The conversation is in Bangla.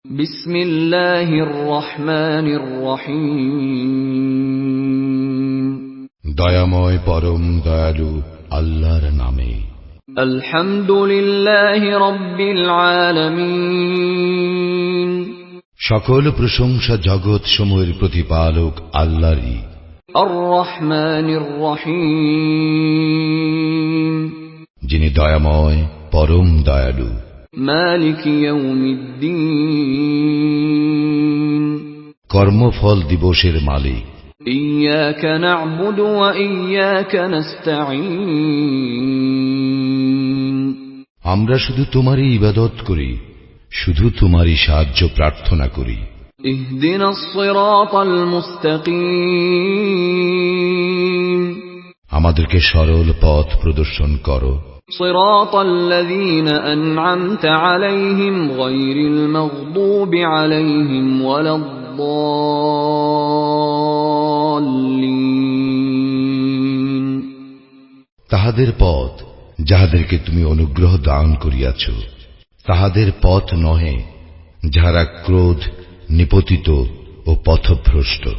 বিসমিল্লাহির রহমানির রহিম। দয়াময় পরম দয়ালু আল্লাহর নামে। আলহামদুলিল্লাহি রাব্বিল আলামিন। সকল প্রশংসা জগৎ সমূহের প্রতিপালক আল্লাহরই। আর রহমানির রহিম। যিনি দয়াময় পরম দয়ালু। মালিক ইয়াউমিদ্দিন। কর্মফল দিবসের মালিক। ইয়াকা না'বুদু ওয়া ইয়াকা নাস্তাঈন। আমরা শুধু তোমারই ইবাদত করি, শুধু তোমারই সাহায্য প্রার্থনা করি। ইহদিনাস সিরাতাল মুস্তাকিম। আমাদেরকে সরল পথ প্রদর্শন করো। সিরাতাল্লাযীনা আন'আমতা আলাইহিম গায়রিল মাগদুবি আলাইহিম ওয়ালাদ-দাল্লিন। তাহাদের পথ যাহাদেরকে তুমি অনুগ্রহ দান করিয়াছ, তাহাদের পথ নহে যাহারা ক্রোধ নিপতিত ও পথভ্রষ্ট।